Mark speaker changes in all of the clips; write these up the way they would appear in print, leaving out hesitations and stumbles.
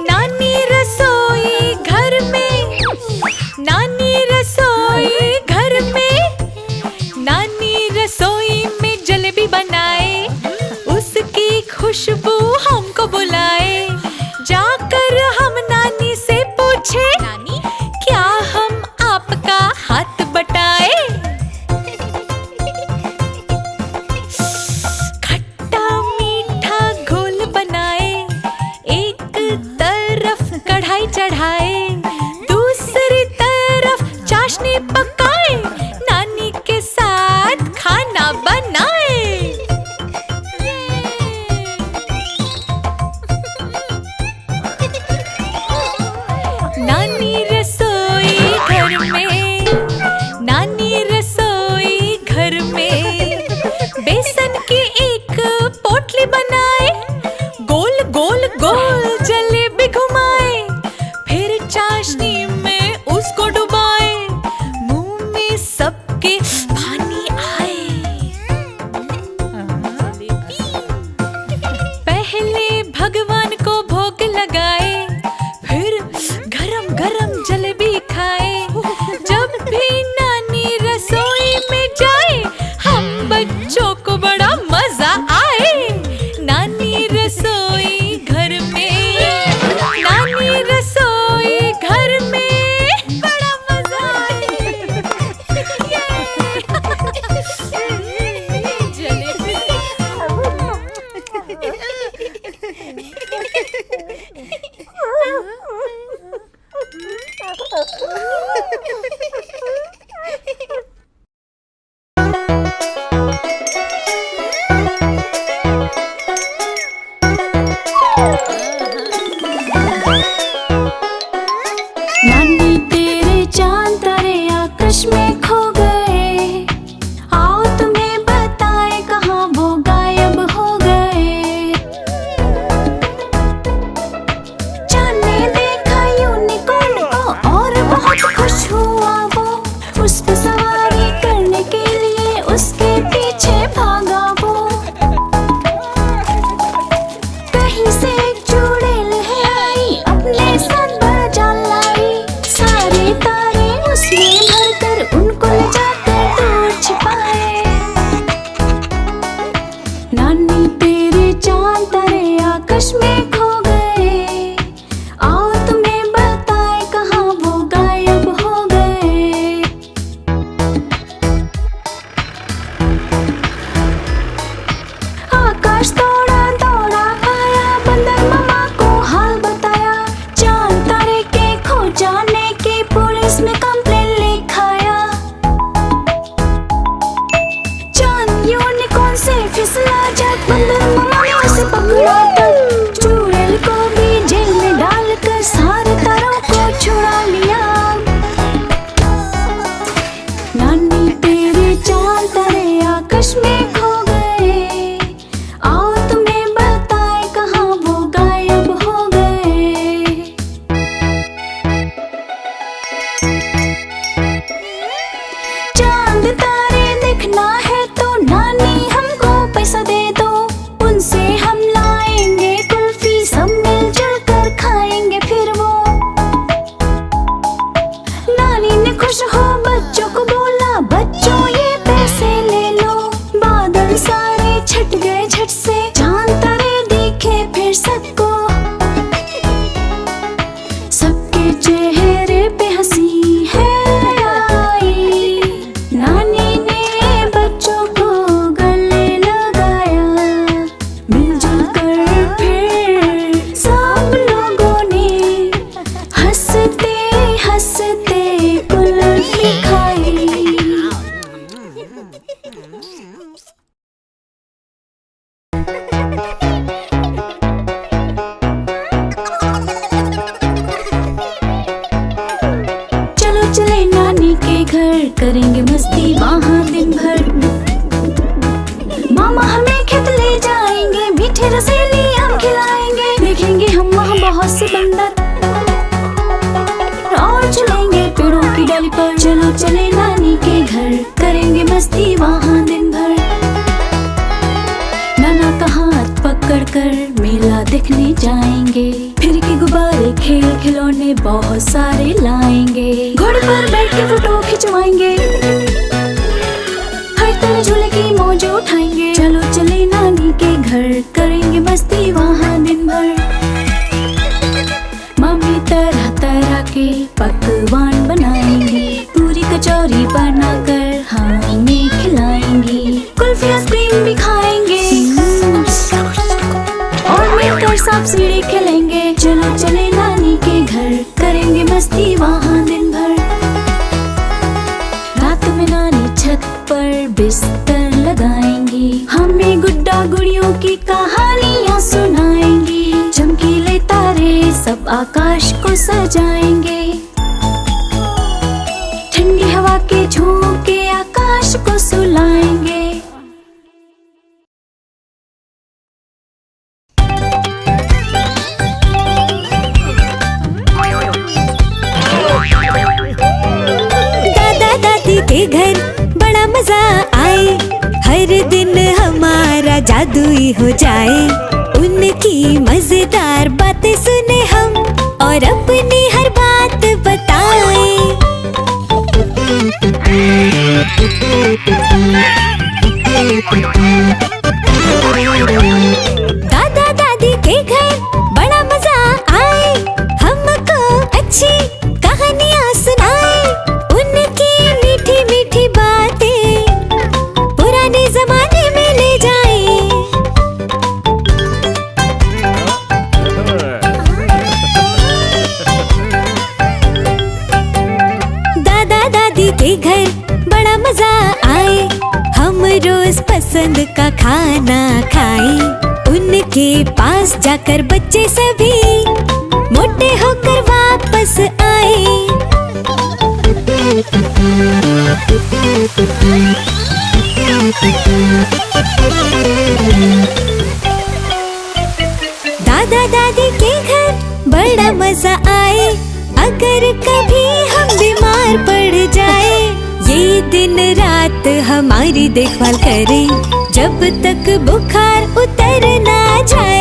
Speaker 1: नानी रसोई घर में, नानी रसोई घर में, नानी रसोई में जलेबी बनाए, उसकी खुशबू हमको बुलाए। जाकर हम नानी से पूछे, नानी क्या हम आपका हाथ बटाए? खट्टा मीठा घोल बनाए, एक तरफ कढ़ाई चढ़ाए, दूसरी तरफ चाशनी पकाए, नानी के साथ खाना बनाए। नानी रसोई घर में, नानी रसोई घर में, बेसन की एक पोटली बनाए, गोल गोल गोल जलेबी घुमाए, फिर चाशनी में उसको डुबाए, मुंह में सबके पानी आए। पहले भगवान को भोग लगाए, फिर गरम गरम जलेबी खाए। जब भी नानी रसोई में जाए, हम बच्चों को बड़ा मजा आए। नानी रसोई घर में, नानी रसोई घर में बड़ा मजा आए। जलेबी।
Speaker 2: नानी तेरे चांद तारे आकाश में खो गए, आओ तुम्हें बताए कहाँ वो गायब हो गए। चांद ने देखा यूनिकॉर्न को और बहुत खुश हुआ वो, उस पे सवारी करने के लिए उसके पीछे भागा वो। कहीं से एक चुड़ैल है आई, अपने साथ बड़ा जाल लाई, सारे तारे उसमें भरकर उनको ले जाकर दूर छिपाए। नानी तेरे चांद तारे आकाश में खो गए, आओ तुम्हें बताए कहाँ वो गायब हो गए। आकाश दौड़ा दौड़ा आया, बंदर मामा को हाल बताया, चांद तारे के खो जाने की पुलिस में कंप्लेन लिखाया। चांद यूनिकॉर्न से फिसला जब बंदर मामा ने उसे पकड़ा, तब चुड़ैल को भी जेल में डालकर सारे तारों को छुड़ा लिया। नानी तेरे चांद तारे आकाश में खो गए, आओ तुम्हें बताए कहाँ वो गायब हो गए। चांद तारे देखना है तो नानी हमको पैसा दे दो, उनसे हम लाएंगे कुल्फी, सब मिलजुल कर खाएंगे फिर वो। नानी ने खुश हो बच्चों को बोला, बच्चों ये पैसे ले लो। बादल सारे छट गए झट से, चांद तारे दिखे फिर सबको, सबके चेहरे पे हंसी है आई। नानी ने बच्चों को गले लगाया, मिलजुल कर फिर सब लोगों ने हंसते हंसते कुल्फी खाई। चलो चले नानी के घर, करेंगे मस्ती वहाँ दिन भर। मामा हमें खेत ले जाएंगे, मीठे रसीली आम खिलाएंगे, देखेंगे हम वहाँ बहुत से बंदर। चले नानी के घर, करेंगे मस्ती वहाँ दिन भर। नाना का हाथ पकड़ कर मेला देखने जाएंगे, फिर के गुब्बारे खेल खिलौने बहुत सारे लाएंगे। घोड़े पर बैठ के फोटो खिंचवाएंगे, हर तरह झूले की मौज उठाएंगे। चलो चले नानी के घर, करेंगे मस्ती वहाँ दिन भर। मम्मी तरह तरह के पकवान बनाएंगी, पूरी कचौरी बनाकर हमें खिलाएंगी। कुल्फी आइसक्रीम भी खाएंगे और मिलकर सांप सीढ़ी खेलेंगे। चलो चले नानी के घर, करेंगे मस्ती वहाँ दिन भर। रात में नानी छत पर बिस्तर लगाएंगी, हमें गुड्डा गुड़ियों की कहानियाँ सुनाएंगी। चमकीले तारे सब आकाश को सजाएंगे, ठंडी हवा के झोंके आकाश को सुलाएंगे।
Speaker 3: दादा दादी के घर बड़ा मजा आए, हर दिन हमारा जादू ही हो जाए। उनकी मजेदार बातें सुने हम और अपनी हर बात बताएं। दादा दादी के घर बड़ा मजा आए, हमको अच्छी कहानियाँ सुनाए। उनकी मीठी मीठी बातें पुराने जमाने में ले जाए। दादा दादी के घर बड़ा मजा आए, हम रोज पसंद का खाना खाएं। उनके पास जाकर बच्चे सभी मोटे होकर वापस आए। दादा दादी के घर बड़ा मजा आए, अगर कभी हम बीमार पड़ जाए, ये दिन रात हमारी देखभाल करे, जब तक बुखार उतर ना जाए।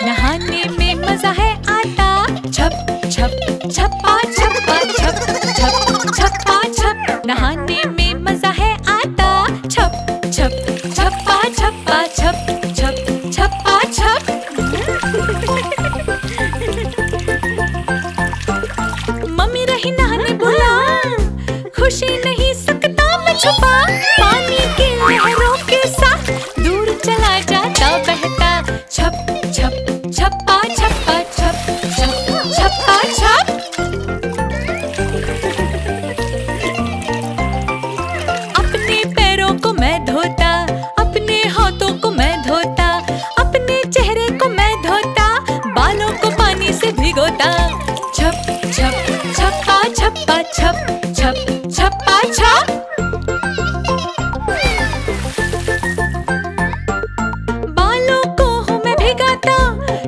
Speaker 1: नहाने में मजा है आता, छप छप छप्पा छप्पा छप छप छप्पा छप। नहाने में मजा है आता, छप छप छप्पा छप्पा छप छप छप्पा छप। मम्मी रही नहाने बुला, खुशी नहीं सकता मैं छुपा। पानी की लहरों के साथ दूर चला जाता बहता, छप छप छप्पा छप्पा छप छप छप्पा छप। अपने पैरों को मैं धोता, अपने हाथों को मैं धोता, अपने चेहरे को मैं धोता, बालों को पानी से भिगोता। छप छप छप्पा छप्पा छप छप छप्पा छप। बालों को हूँ मैं भिगाता,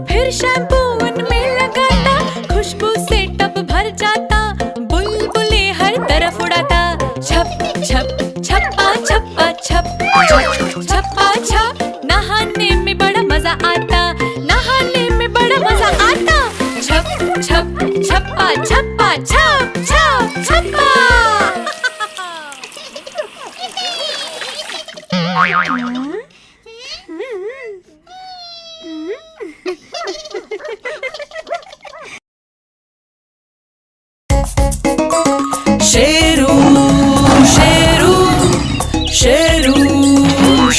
Speaker 1: फिर शैम्पू उनमें लगाता, खुशबू से टब भर जाता, बुलबुले हर तरफ उड़ाता। छप छप छप्पा छप्पा छप छप छप्पा छप। नहाने में बड़ा मजा आता, नहाने में बड़ा मजा आता। छप छप छप्पा छप्पा छप छप छप्पा।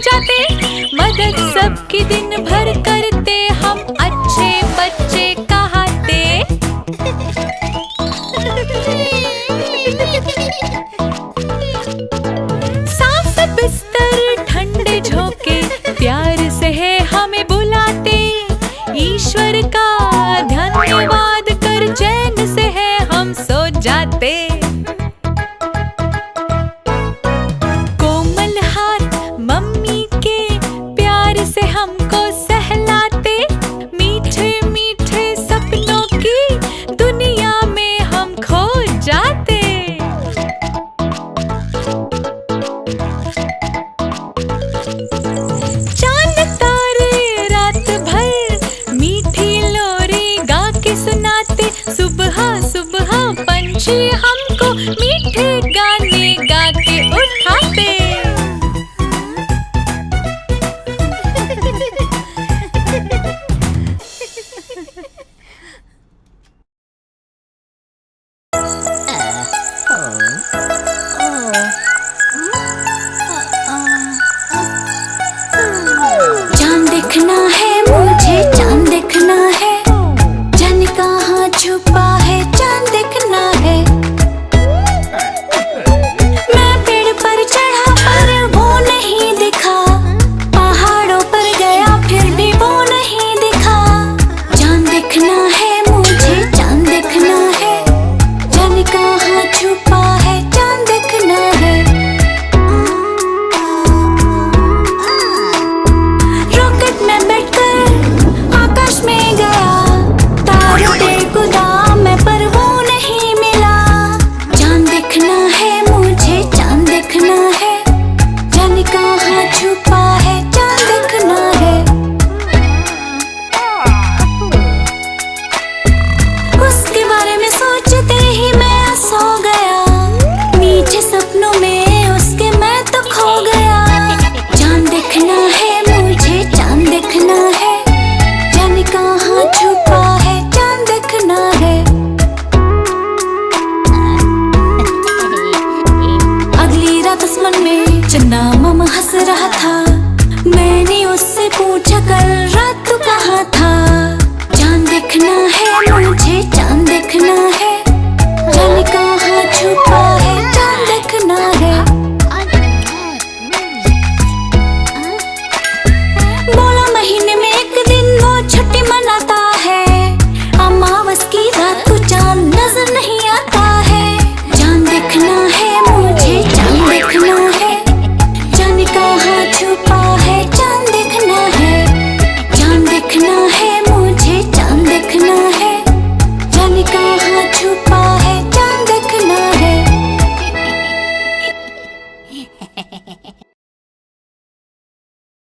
Speaker 1: जाते, मदद सबकी दिन भर करते, हम अच्छे बच्चे कहाते। साफ बिस्तर ठंडे झोंके प्यार से है हमें बुलाते, ईश्वर का धन्यवाद कर चैन से है हम सो जाते। कोमल हाथ मम्मी के प्यार से हमको सहलाते, मीठे मीठे सपनों की दुनिया में हम खो जाते। चांद तारे रात भर मीठी लोरी गा के सुनाते, सुबह सुबह पंछी हमको मीठे गाने गा के उठाते।
Speaker 2: चांद देखना है मुझे, चांद देखना है, जाने कहाँ छुपा है, चांद देखना है। मैं पेड़ पर चढ़ा पर वो नहीं दिखा, पहाड़ों पर गया फिर भी वो नहीं दिखा। चांद देखना है मुझे, चांद देखना है, जाने कहाँ छुपा है, चांद देखना है। रॉकेट में बैठकर आकाश में गया, तारों पे कूदा मैं पर वो नहीं मिला। चांद देखना है मुझे, चांद देखना है, जाने कहाँ छुपा है, चांद देखना है। उसके बारे में सोचते ही मैं सो गया, मीठे सपनों में उसके मैं तो खो गया। चांद देखना है मुझे, चांद देखना है, जाने कहाँ छुपा है, चांद देखना है। अगली रात आसमान में चंदा मामा हंस रहा था, मैंने उससे पूछा कल